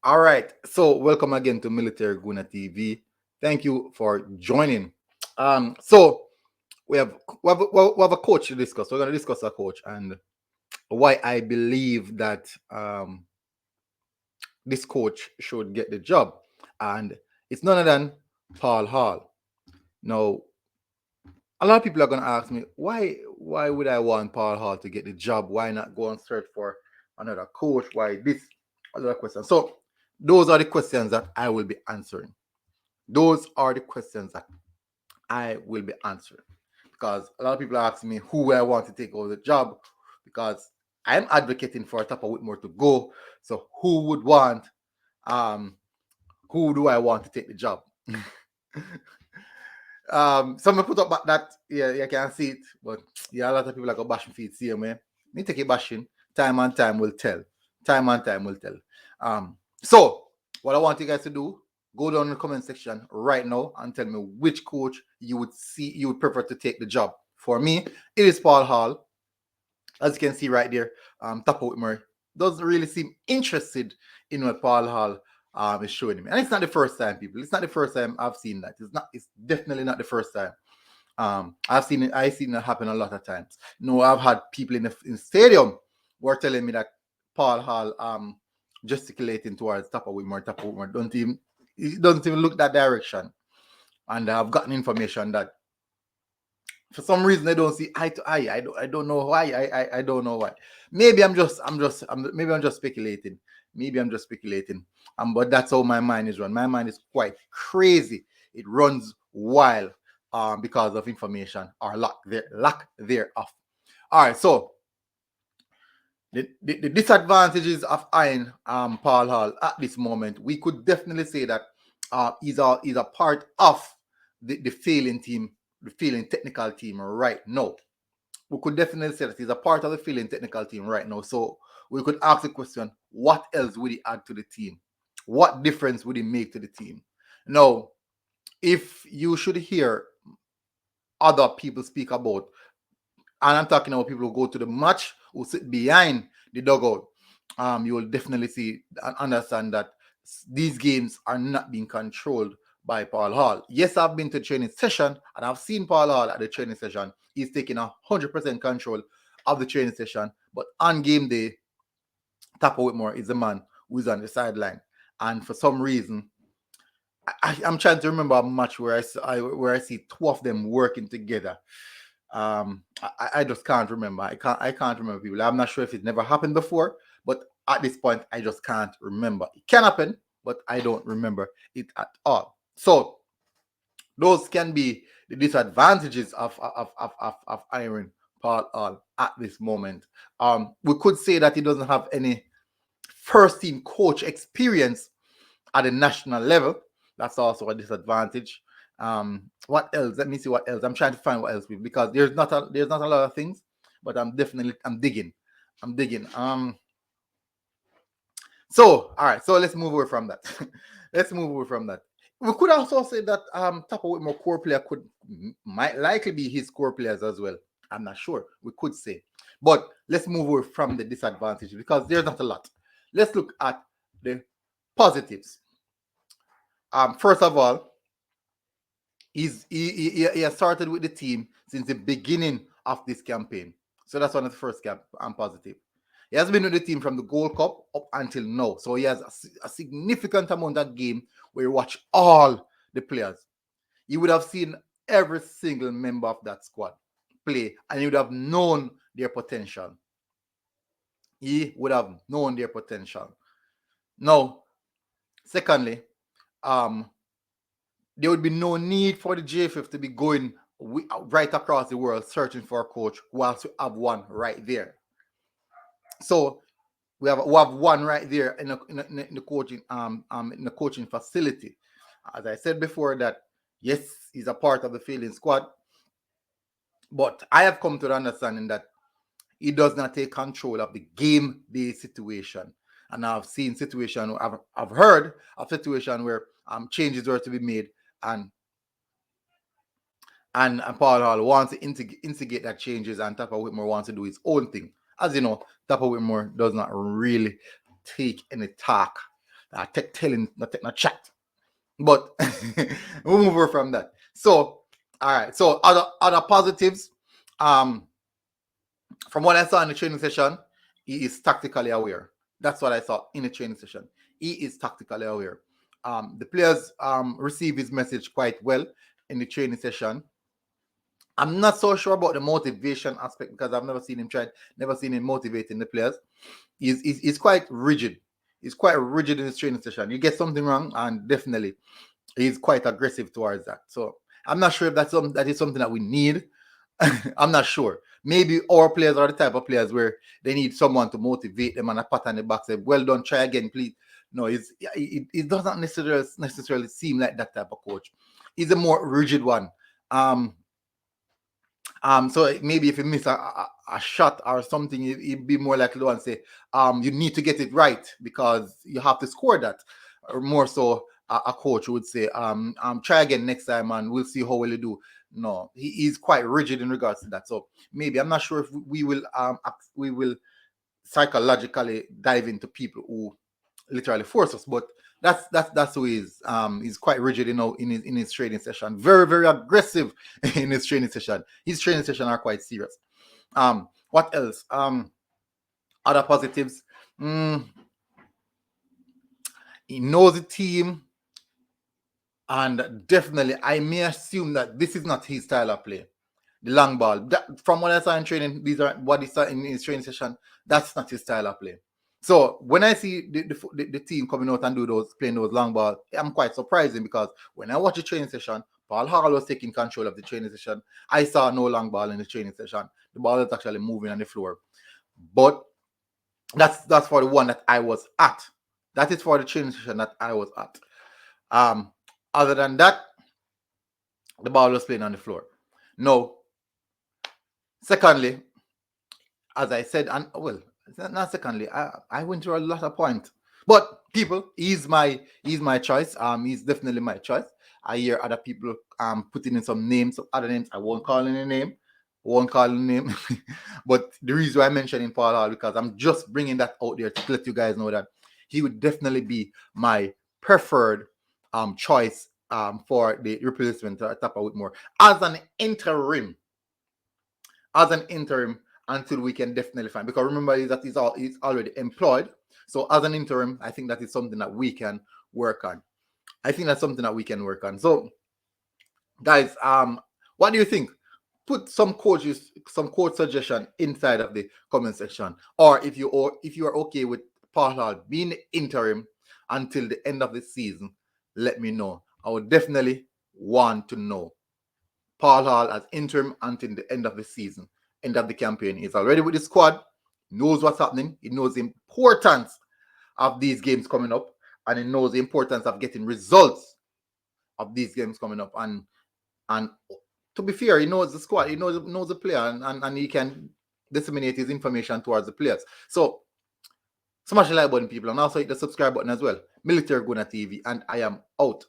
All right. So welcome again to Military Guna TV. Thank you for joining. So we have a coach to discuss. We're going to discuss a coach and why I believe that this coach should get the job. And it's none other than Paul Hall. Now, a lot of people are going to ask me, why would I want Paul Hall to get the job? Why not go and search for another coach? Why this? Other questions. So those are the questions that I will be answering. Those are the questions that I will be answering. Because a lot of people are asking me who I want to take over the job because I'm advocating for Tapa Whitmore to go. So um who do I want to take the job? Someone put up that, yeah, you can see it, but yeah, a lot of people are going to bash me feet same way. Me take a bashing. Time and time will tell. Time and time will tell. So what I want you guys to do, go down in the comment section right now and tell me which coach you would prefer to take the job. For me, it is Paul Hall. As you can see right there, Tapa Whitmore doesn't really seem interested in what Paul Hall is showing me. And it's not the first time, people. It's not the first time I've seen that. It's definitely not the first time. I've seen it happen a lot of times. I've had people in the stadium who are telling me that Paul Hall gesticulating towards Tapa Whitmore he doesn't even look that direction. And I've gotten information that for some reason they don't see eye to eye. I don't know why. I don't know why. Maybe maybe I'm just speculating. Maybe I'm just speculating. But that's how my mind is run. My mind is quite crazy. It runs wild because of information or lack thereof. All right, so the disadvantages of eyeing Paul Hall at this moment, we could definitely say that he's a part of the failing team, the failing technical team right now. We could definitely say that he's a part of the failing technical team right now. So we could ask the question, what else would he add to the team? What difference would he make to the team? Now, if you should hear other people speak about, and I'm talking about people who go to the match, who sit behind the dugout, you will definitely see and understand that these games are not being controlled by Paul Hall. Yes, I've been to training session and I've seen Paul Hall at the training session. He's taking 100% control of the training session, but on game day, Tapa Whitmore is the man who's on the sideline. And for some reason, I'm trying to remember a match where I see two of them working together. I just can't remember. I can't remember, people. I'm not sure if it never happened before, but at this point, I just can't remember. It can happen, but I don't remember it at all. So those can be the disadvantages of hiring Paul Hall at this moment. We could say that he doesn't have any first team coach experience at the national level. That's also a disadvantage. What else? Let me see what else. I'm trying to find what else, because there's not a lot of things, but I'm digging. So all right, so let's move away from that. Let's move away from that. We could also say that Tapa Whitmore core player might likely be his core players as well. I'm not sure. We could say, but let's move away from the disadvantage because there's not a lot. Let's look at the positives. First of all, he has started with the team since the beginning of this campaign. So that's one of the first positive. He has been with the team from the Gold Cup up until now. So he has a significant amount of game where you watch all the players. You would have seen every single member of that squad play, and you would have known their potential. He would have known their potential. Now, secondly, there would be no need for the JFF to be going right across the world searching for a coach whilst we have one right there. So we have one right there in the coaching facility. As I said before, that yes, he's a part of the fielding squad, but I have come to the understanding that he does not take control of the game day situation. And I've seen situation, I've heard of situation where changes were to be made, and Paul Hall wants to instigate that changes, and Tapa Whitmore wants to do his own thing. As you know, Tapa Whitmore does not really take any talk telling, not take no chat. But we'll move on from that. So, all right. So other positives. From what I saw in the training session, he is tactically aware. That's what I saw in the training session. He is tactically aware. The players receive his message quite well in the training session. I'm not so sure about the motivation aspect because I've never seen him motivating the players. He's quite rigid. He's quite rigid in his training session. You get something wrong, and definitely he's quite aggressive towards that. So I'm not sure if that is something that we need. I'm not sure. Maybe our players are the type of players where they need someone to motivate them and a pat on the back, say, "Well done, try again, please." No, it doesn't necessarily seem like that type of coach. He's a more rigid one. So maybe if you miss a shot or something, it'd be more likely to one say, you need to get it right because you have to score that. Or more so, a coach would say, try again next time and we'll see how well you do. No, he's quite rigid in regards to that. So maybe I'm not sure if we will psychologically dive into people who literally force us, but that's who he is. He's quite rigid, in his training session. Very, very aggressive in his training session. His training session are quite serious. What else? Other positives. He knows the team, and definitely, I may assume that this is not his style of play. The long ball. From what I saw in training, these are what he saw in his training session. That's not his style of play. So when I see the team coming out and playing those long ball, I'm quite surprising because when I watch the training session, Paul Hall was taking control of the training session. I saw no long ball in the training session. The ball is actually moving on the floor. But that's for the one that I was at. That is for the training session that I was at. Other than that, the ball was playing on the floor. No. Secondly, as I said, and well, not secondly, I went through a lot of points. But people, he's my choice. He's definitely my choice. I hear other people putting in some names, some other names. I won't call any name. But the reason why I'm mentioning Paul Hall because I'm just bringing that out there to let you guys know that he would definitely be my preferred choice for the replacement to Tapper Whitmore as an interim. Until we can definitely find, because remember that he's already employed. So as an interim, I think that is something that we can work on. So guys, what do you think? Put some coach suggestion inside of the comment section, or if you are okay with Paul Hall being the interim until the end of the season, let me know. I would definitely want to know. Paul Hall as interim until the end of the season, end of the campaign. He's already with the squad, knows what's happening. He knows the importance of these games coming up, and he knows the importance of getting results of these games coming up. And to be fair, he knows the squad, he knows the player, and he can disseminate his information towards the players. So smash the like button, people, and also hit the subscribe button as well. Military Guna TV, and I am out.